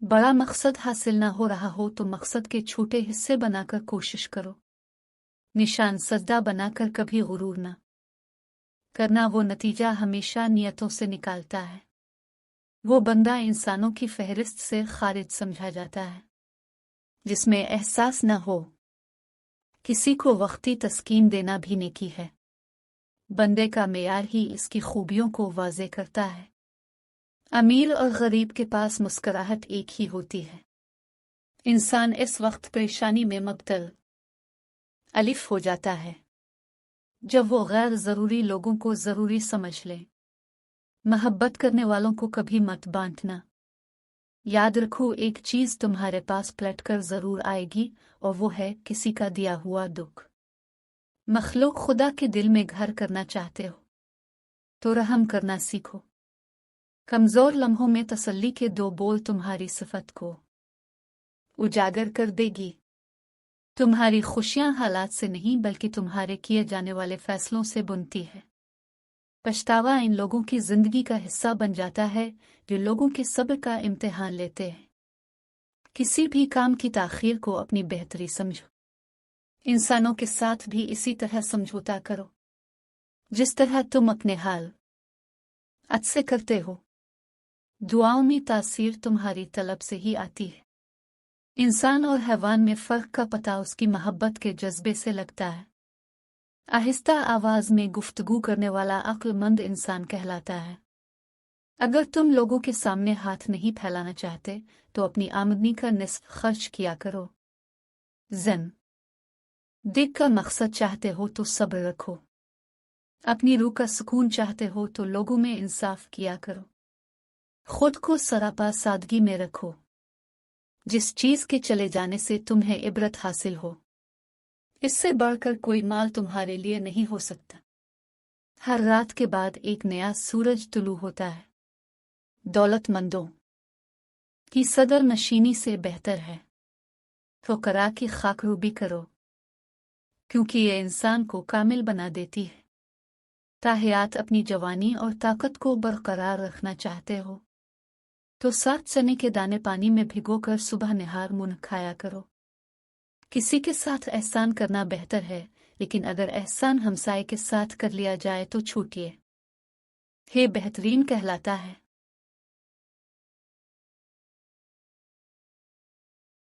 बड़ा मकसद हासिल ना हो रहा हो तो मकसद के छोटे हिस्से बनाकर कोशिश करो। निशान सजदा बनाकर कभी गुरूर ना करना, वो नतीजा हमेशा नियतों से निकालता है। वो बंदा इंसानों की फहरिस्त से खारिज समझा जाता है जिसमें एहसास न हो। किसी को वक्ती तस्कीन देना भी नेकी है। बंदे का मेयार ही इसकी खूबियों को वाज़े करता है। अमीर और गरीब के पास मुस्कुराहट एक ही होती है। इंसान इस वक्त परेशानी में मुब्तला अलिफ हो जाता है जब वो गैर ज़रूरी लोगों को ज़रूरी समझ ले। मोहब्बत करने वालों को कभी मत बांटना। याद रखो, एक चीज़ तुम्हारे पास पलट कर ज़रूर आएगी और वो है किसी का दिया हुआ दुख। मखलूक खुदा के दिल में घर करना चाहते हो तो रहम करना सीखो। कमज़ोर लम्हों में तसल्ली के दो बोल तुम्हारी सिफत को उजागर कर देगी। तुम्हारी खुशियां हालात से नहीं बल्कि तुम्हारे किए जाने वाले फैसलों से बुनती है। पछतावा इन लोगों की जिंदगी का हिस्सा बन जाता है जो लोगों के सब्र का इम्तिहान लेते हैं। किसी भी काम की ताखीर को अपनी बेहतरी समझो। इंसानों के साथ भी इसी तरह समझौता करो जिस तरह तुम अपने हाल अद से करते हो। दुआओं में तासीर तुम्हारी तलब से ही आती है। इंसान और हैवान में फ़र्क का पता उसकी मोहब्बत के जज्बे से लगता है। आहिस्ता आवाज़ में गुफ्तगू करने वाला अक्लमंद इंसान कहलाता है। अगर तुम लोगों के सामने हाथ नहीं फैलाना चाहते तो अपनी आमदनी का निस्फ खर्च किया करो। ज़िन दिग का मकसद चाहते हो तो सब्र रखो। अपनी रूह का सुकून चाहते हो तो लोगों में इंसाफ किया करो। खुद को सरापा सादगी में रखो। जिस चीज़ के चले जाने से तुम्हें इबरत हासिल हो, इससे बढ़कर कोई माल तुम्हारे लिए नहीं हो सकता। हर रात के बाद एक नया सूरज तुलू होता है। दौलतमंदों की सदर नशीनी से बेहतर है फुकरा की खाकरूबी करो, क्योंकि ये इंसान को कामिल बना देती है। ताहयात अपनी जवानी और ताकत को बरकरार रखना चाहते हो तो 7 चने के दाने पानी में भिगोकर सुबह निहार मुंह खाया करो। किसी के साथ एहसान करना बेहतर है, लेकिन अगर एहसान हमसाये के साथ कर लिया जाए तो छूटिए। हे बेहतरीन कहलाता है।